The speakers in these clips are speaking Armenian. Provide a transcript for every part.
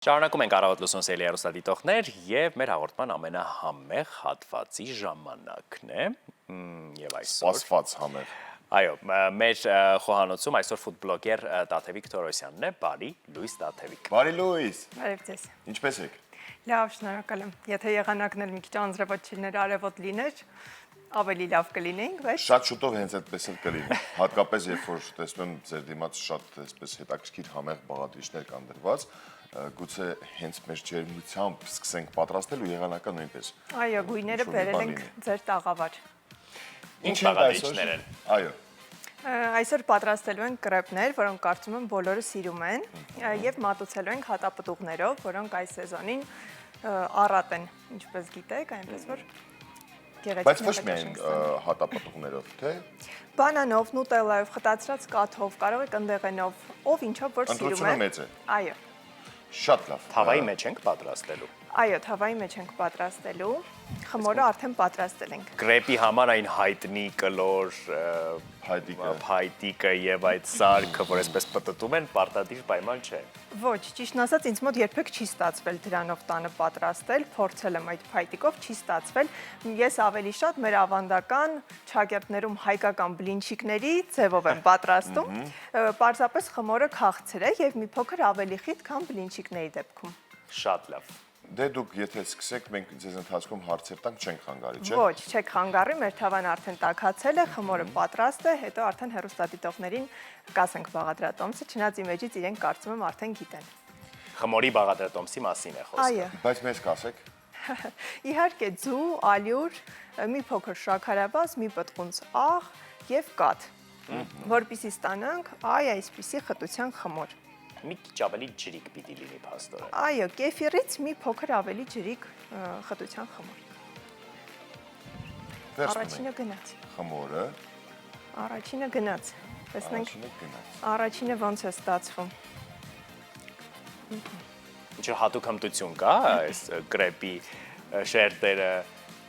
Շարունակում ենք առավոտ լուսոն սիրելի հեռուստադիտողներ եւ մեր հաղորդման ամենահամեղ հատվածի ժամանակն է եւ այսօր Սպասված համեղ։ Այո, մեր խոհանոցում այսօր ֆուդբլոգեր Տաթևիկ Թորոսյանն է, բարի լույս Տաթևիկ։ Բարի լույս։ Բարև ձեզ։ Ինչպե՞ս եք։ Լավ, շնորհակալ եմ։ Եթե եղանակն էլ մի քիչ անձրևոտ չլիներ, արևոտ լիներ, ավելի լավ կլինեինք, բայց Շատ շուտով հենց այդպես էլ կլինի։ Հատկապես երբ որ տեսնում եմ ձեր դիմաց շատ այսպես հետաքրքիր համեղ բաղադրիչներ կան դրված, գուցե հենց մեր ջերմությամբ սկսենք պատրաստել ու եղանակը նույնպես։ այո, գույները բերել ենք ձեր տաղավար։ Ինչ բաղադրիչներ են։ Այո։ Այսօր պատրաստելու ենք կրեպներ, որոնք կարծում եմ բոլորը սիրում են, եւ մատուցելու ենք հատապտուղներով, որոնք այս սեզոնին առատ են, ինչպես գիտեք, այնպես որ Բայց ոչ միայն հատապտուղներով, թե բանանով, նուտելայով, խտացրած կաթով, կարող եք ընդեղենով, ով ինչով որ սիրում ընտրությունը է։ մեծ է։ Այո։ Շատ լավ։ Թավայի մեջ ենք պատրաստելու։ Այո, թավայի մեջ ենք պատրաստելու, խմորը արդեն պատրաստել ենք։ Գրեպի համար այն հայտնի կլոր փայտիկը եւ այդ սարքը, որ այսպես պտտում են, պարտադիր պայման չէ։ Ոչ, ճիշտն ասած, ինձ մոտ երբեք չի ստացվել դրանով տանը պատրաստել, փորձել եմ այդ փայտիկով, չի ստացվել։ Ես ավելի շատ մեր ավանդական չակերտներում հայկական բլինչիկների ձևով եմ պատրաստում։ Պարզապես խմորը քաղցր է եւ մի փոքր ավելի խիտ, քան բլինչիկների դեպքում։ Շատ լավ։ Դե դուք եթե սկսեք, մենք ձեզ ընթացքում հարցեր տանք, չենք խանգարի, չէ՞։ Ոչ, չեք խանգարի, մեր թավան արդեն տաքացել է, խմորը պատրաստ է, հետո արդեն հեռուստադիտողներին կասենք բաղադրատոմսը, չնայած իմեջից իրենք կարծում եմ արդեն գիտեն։ Խմորի բաղադրատոմսի մասին է խոսքը։ Այո։ Բայց մեզ կասեք։ Իհարկե ձու, ալյուր, մի փոքր շաքարավազ, մի պտղունց աղ եւ կաթ, որպեսզի ստանանք այսպիսի խտության խմոր։ Մի քիչ ավելի ջրիկ պիտի լինի փաստորեն։ Այո, կեֆիրից մի փոքր ավելի ջրիկ խտության խմոր։ Առաջինը գնաց։ Խմորը։ Առաջինը գնաց։ Տեսնենք Առաջինը գնաց։ առաջինը ոնց է ստացվում։ Ինչ հատուկ հմտություն կա այս գրեպի շերտերը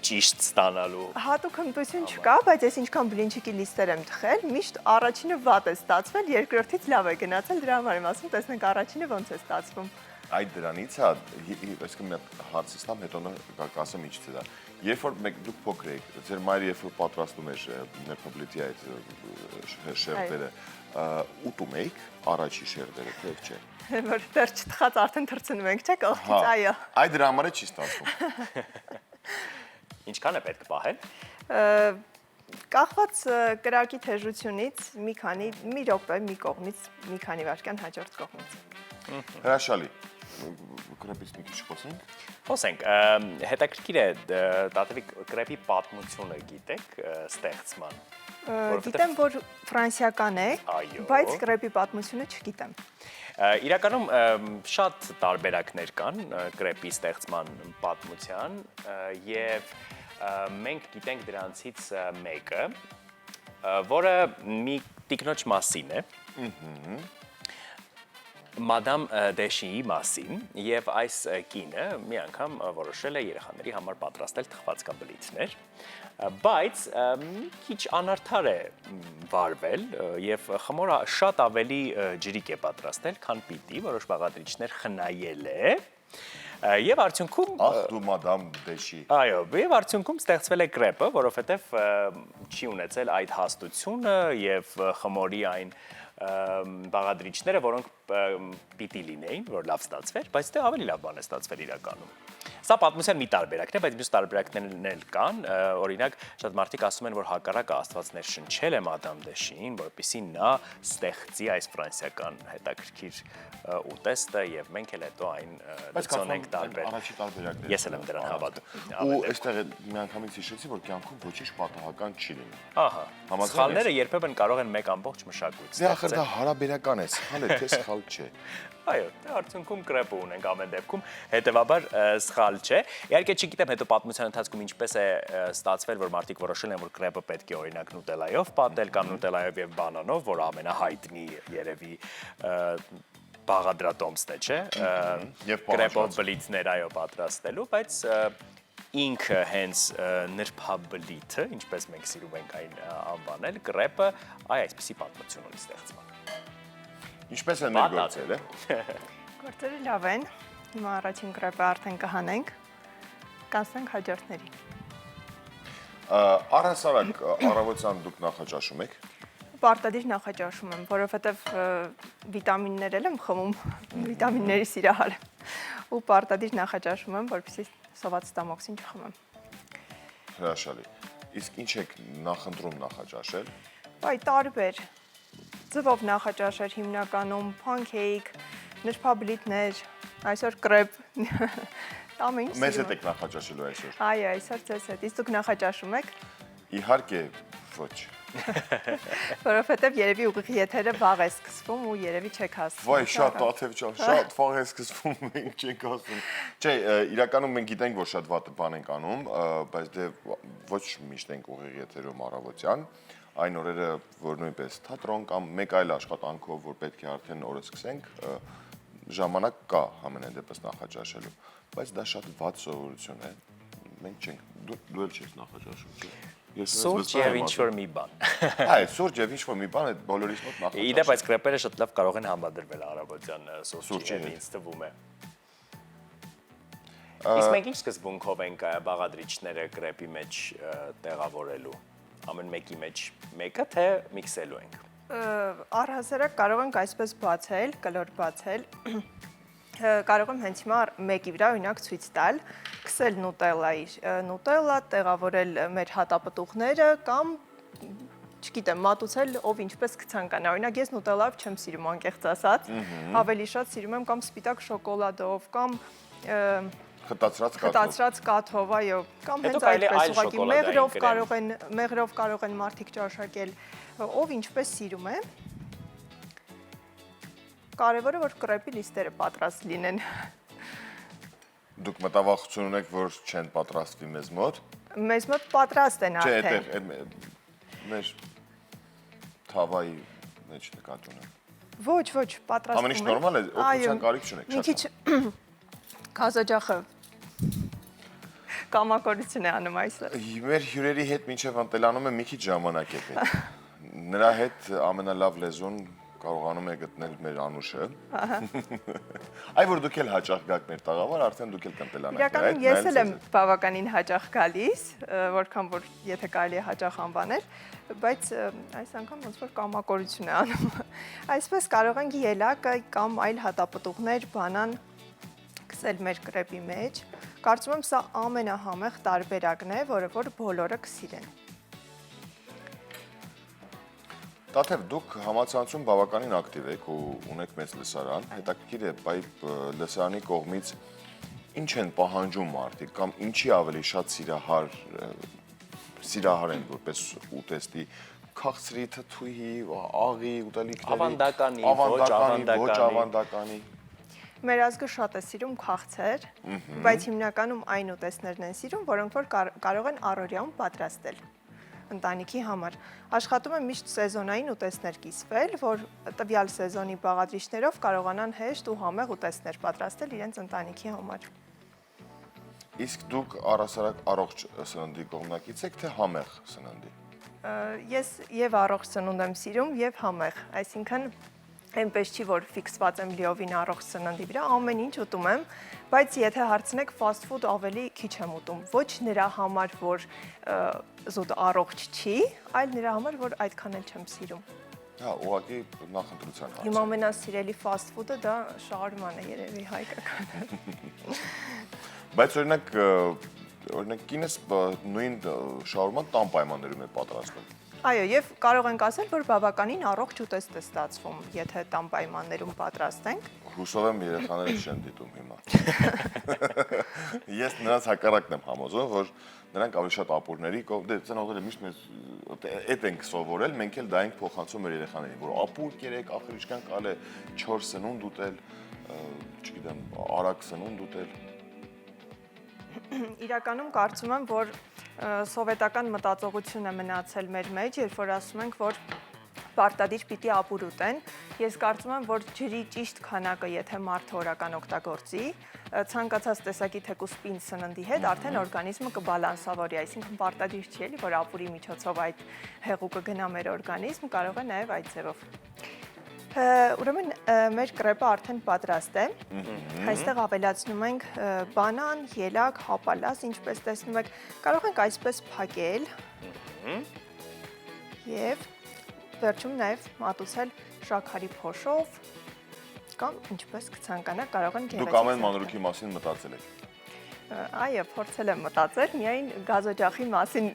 ճիշտ ստանալու։ Հատուկ հմտություն չկա, բայց ես ինչքան բլինչիկի լիստեր եմ թխել, միշտ առաջինը վատ է ստացվել, երկրորդից լավ է գնացել, դրա համար եմ ասում, տեսնենք առաջինը ոնց է ստացվում։ Այդ դրանից է, այսինքն մի հարցից տամ, հետո կասեմ ինչ է դա։ Երբ որ դուք փոքր եք, ձեր մայրը երբ որ պատրաստում էր նեփոբլիտի այդ շերտերը, ուտում եք առաջի շերտերը, թե չէ։ Որ դեռ չթխած արդեն թռցնում ենք, չէ՞, կողքից, այո։ Այդ դրա համար է չի ստացվում։ Ինչքան է պետք պահել։ Կախված կրակի թեժությունից մի րոպե մի կողմից, մի քանի վայրկյան հաջորդ կողմից։ Հրաշալի։ Կրեպից մի քիչ խոսենք։ Խոսենք, հետաքրքիր է Տաթևիկ գրեպի պատմությունը գիտեք ստեղծման։ Գիտեմ, որ ֆրանսիական է, բայց կրեպի պատմությունը չգիտեմ։ Իրականում շատ տարբերակներ կան գրեպի ստեղծման պատմության եւ մենք գիտենք դրանցից մեկը, որը մի տիկնոջ մասին է։ Մադամ Դեշիի մասին եւ այս կինը մի անգամ որոշել է երեխաների համար պատրաստել թխվածքաբլիթներ, բայց մի քիչ անարդար է վարվել եւ խմորը շատ ավելի ջրիկ է պատրաստել, քան պիտի, որոշ բաղադրիչներ խնայել է եւ արդյունքում Ախ դու մադամ Դեշի։ Այո, եւ արդյունքում ստեղծվել է կրեպը, որովհետեւ չի ունեցել այդ հաստությունը եւ խմորի այն բաղադրիչները, որոնք պիտի լինեին, որ լավ ստացվեր, բայց դե ավելի լավ բան է ստացվել իրականում։ Սա պատմության մի տարբերակն է, բայց մյուս տարբերակներն էլ կան, օրինակ շատ մարդիկ ասում են, որ հակառակը Աստված ներշնչել է մադամ Դեշիին, որպեսզի նա ստեղծի այս ֆրանսիական հետաքրքիր ուտեստը եւ մենք էլ հետո այն լցոնենք տարբեր։ Առաջի տարբերակները։ Ես էլ եմ դրան հավատում։ Ու այստեղ միանգամից հիշեցի, որ կյանքում ոչինչ պատահական չի լինում։ Ահա։ Սխալները երբեմն կարող են մեկ ամբողջ մշակույթ Դե ախր դա հարաբերական է, սխալ է, թե սխալ չէ։ Այո, դե արդյունքում կրեպը ունենք ամեն դեպքում, հետևաբար սխալ չէ։ Իհարկե չգիտեմ հետո պատմության ընթացքում ինչպես է ստացվել, որ մարդիկ որոշել են, որ կրեպը պետք է օրինակ նուտելայով պատել կամ նուտելայով եւ բանանով, որ ամենահայտնի երևի բաղադրատոմսն է, չէ։ Կրեպով բլիթներ այո պատրաստելու, բայց ինքը հենց նրբաբլիթը, ինչպես մենք սիրում ենք այն անվանել, կրեպը այսպիսի պատմություն ունի ստեղծման։ Ինչպես են մեր գործերը։ Գործերը լավ են։ Հիմա առաջին կրեպը արդեն կհանենք, կանցնենք հաջորդների։ Առհասարակ առավոտյան դուք նախաճաշում եք։ Պարտադիր նախաճաշում եմ, որովհետև վիտամիններ եմ խմում, վիտամինների սիրահար եմ, ու պարտադիր նախաճաշում եմ, որպեսզի սոված ստամոքսին չխմեմ։ Հրաշալի։ Իսկ ինչ եք նախընտրում նախաճաշել։ Այ տարբեր ձվով նախաճաշեր հիմնականում, փանքեյք, նրբաբլիթներ, այսօր կրեպ, ամեն ինչ Մեզ սիրում հետ եք նախաճաշելու այսօր։ եմ։ Այո, այսօր ձեզ հետ, իսկ դուք նախաճաշում եք, Իհարկե, ոչ։ որովհետև երևի ուղիղ եթերը վաղ է սկսվում ու երևի չեք հասցնում։ Վայ, շատ տաթև ջան, շատ վաղ է սկսվում, մենք չենք ասում։ Չէ, իրականում մենք գիտենք, որ շատ վատ բան ենք անում, բայց դե ոչ միշտ ենք ուղիղ եթերում առավոտյան։ Այն օրերը, որ նույնպես թատրոն կամ մեկ այլ աշխատանքով, որ պետք է արդեն օրը սկսենք, ժամանակ կա համենայն դեպս նախաճաշելու, բայց դա շատ վատ սովորություն է։ Մենք չենք, դու էլ չես նախաճաշում, չէ՞։ Սուրճ եւ ինչ-որ մի բան։ Այ, սուրճ եւ ինչ-որ մի բան է բոլորիս մոտ նախաճաշ։ Իդեպ այս կրեպերը շատ լավ կարող են համադրվել առավոտյան սուրճի հետ, ինձ թվում է։ Իսկ մենք ինչ սկզբունքով ենք բաղադրիչները կրեպի մեջ տեղավորելու։ Ամեն մեկի մեջ մեկը, թե միքսելու ենք։ Առհասարակ կարող ենք այսպես բացել, կլոր բացել, կարող եմ հենց հիմա մեկի վրա օրինակ ցույց տալ, քսել նուտելլա, տեղավորել մեր հատապտուղները կամ չգիտեմ, մատուցել ով ինչպես կցանկանա։ Օրինակ ես նուտելլայով չեմ սիրում անկեղծ ասած, ավելի շատ սիրում եմ կամ սպիտակ շոկոլադով, կամ խտացրած կաթով, այո, կամ հենց այդպես ուղղակի մեղրով կարող են մարդիկ ճաշակել, ով ինչպես սիրում է։ Կարևորը որ կրեպի լիստերը պատրաստ լինեն։ Դուք մտավախություն ունեք, որ չեն պատրաստվի մեզ մոտ։ Մեզ մոտ պատրաստ են Չէ, արդեն։ այդտեղ մեր թավայի մեջ նկատի ունեմ։ Ոչ, պատրաստվում են։ Ամեն ինչ նորմալ է, օգնության կարիք չունեք, մի քիչ գազօջախը կամակորություն է անում այսօր։ Մեր հյուրերի հետ մինչև ընտելանում է մի քիչ ժամանակ է պետք։ Նրա հետ ամենալավ լեզուն կարողանում է գտնել մեր Անուշը։ Այ որ դուք էլ հաճախ գաք մեր տաղավար, արդեն դուք էլ կընտելանաք։ Իրականում ես էլ եմ բավականին հաճախ գալիս, որքան որ եթե կարելի է հաճախ անվանել, բայց այս անգամ ոնց որ կամակորություն է անում։ Այսպես կարող ենք ելակը կամ այլ հատապտուղներ, բանան քսել մեր կրեպի մեջ։ Կարծում եմ սա ամենահամեղ տարբերակն է, որը որ բոլորը կսիրեն։ Տաթև, դուք համացանցում բավականին ակտիվ եք ու ունեք մեծ լսարան, հետաքրքիր է, բայ լսարանի կողմից ինչ են պահանջում մարդիկ կամ ինչի ավելի շատ սիրահար են որպես ուտեստի, քաղցրի, թթուի, աղի, ուտելիքների, ոչ ավանդականի։ Մեր ազգը շատ է սիրում քաղցր, բայց հիմնականում այն ուտեստներն են սիրում, որոնք որ կարող են առօրյայում պատրաստել ընտանիքի համար։ Աշխատում եմ միշտ սեզոնային ուտեստներ կիսվել, որ տվյալ սեզոնի բաղադրիչներով կարողանան հեշտ ու համեղ ուտեստներ պատրաստել իրենց ընտանիքի համար։ Իսկ դուք առհասարակ առողջ սննդի կողմնակից եք, թե համեղ սննդի։ Ես եւ առողջ սնունդ եմ սիրում եւ համեղ, այսինքն այնպես չի, որ ֆիքսված եմ լիովին առողջ սննդի վրա, ամեն ինչ ուտում եմ, բայց եթե հարցնեք fast food ավելի քիչ եմ ուտում, ոչ նրա համար, որ զուտ առողջ չի, այլ նրա համար, որ այդքան էլ չեմ սիրում։ Հա, ուղղակի նախընտրության հարց։ Իմ ամենասիրելի fast food-ը դա շաուրման է երևի հայկական։ Բայց օրինակ կինս նույն շաուրման տան պայմաններում է պատրաստում։ Այո, եւ կարող ենք ասել, որ բավականին առողջ ուտեստ է ստացվում, եթե տան պայմաններում պատրաստենք։ Հուսով եմ երեխաները չեն դիտում հիմա։ Ես նրանց հակառակն եմ համոզում, որ նրանք ավելի շատ ապուրների, դե ծնողները միշտ մեզ էդ ենք սովորել, մենք էլ դա ենք փոխանցում մեր երեխաներին, որ ապուր կերեք, ախր ինչքան կարելի է 4 սնունդ ուտել, չգիտեմ, արագ սնունդ ուտել։ Իրականում կարծում եմ, որ սովետական մտածողություն է մնացել մեր մեջ, երբ որ ասում ենք, որ պարտադիր պիտի ապուր ուտեն։ Ես կարծում եմ, որ ջրի ճիշտ քանակը, եթե մարդը օրական օգտագործի, ցանկացած տեսակի թեկուզ պինդ սննդի հետ, արդեն օրգանիզմը կբալանսավորի, այսինքն պարտադիր չի էլի, որ ապուրի միջոցով այդ հեղուկը գնա մեր օրգանիզմ, կարող է նաև այդ ձևով։ Ուրեմն մեր կրեպը արդեն պատրաստ է։ Այստեղ ավելացնում ենք բանան, ելակ, հապալած, ինչպես տեսնում եք, կարող ենք այսպես փակել եւ վերջում նաեւ մատուցել շաքարի փոշով կամ ինչպես կցանկանաք, կարող են Դուք ամեն մանրուքի մասին մտածել եք։ Այո, փորձել եմ մտածել, միայն գազօջախի մասին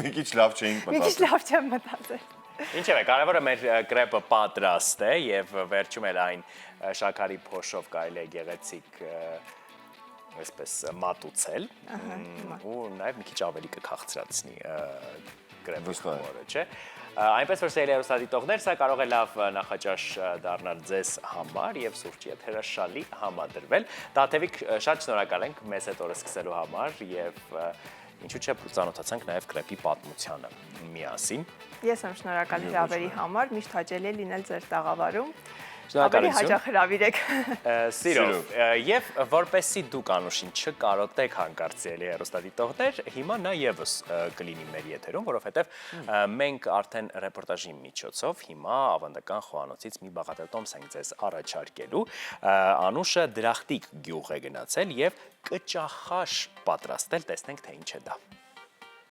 Մի քիչ լավ չէինք մի քիչ մտածել։ լավ չեմ մտածել։ Ինչևէ, կարևորը մեր կրեպը պատրաստ է եւ վերջում էլ այն շաքարի փոշով կարելի է գեղեցիկ այսպես մատուցել ու նաեւ մի քիչ ավելի կքաղցրացնի կրեպի խմորը, չէ՞։ Այնպես որ սիրելի հեռուստադիտողներ, սա կարող է լավ նախաճաշ դառնալ ձեզ համար եւ սուրճի հետ հրաշալի համադրվել։ Տաթևիկ, շատ շնորհակալ ենք մեզ հետ օրը սկսելու համար եւ ինչու՞ չէ ծանոթացանք նաեւ կրեպի պատմությանը միասին։ Ես եմ շնորհակալ հրավերի համար, միշտ հաճելի է լինել ձեր տաղավարում։ Ավելի Շնորհակալություն։ հաճախ հրավիրեք։ Սիրով։ Եվ որպեսզի դուք անուշին չկարոտեք հանկարծելի հեռուստադիտողներ, հիմա նա եւս կլինի մեր եթերում, որովհետեւ մենք արդեն ռեպորտաժի միջոցով հիմա ավանդական խոհանոցից մի բաղադրատոմս ենք ձեզ առաջարկելու։ Անուշը դրախտիկ գյուղ է գնացել եւ կճախաշ պատրաստել, տեսնենք թե ինչ է դա։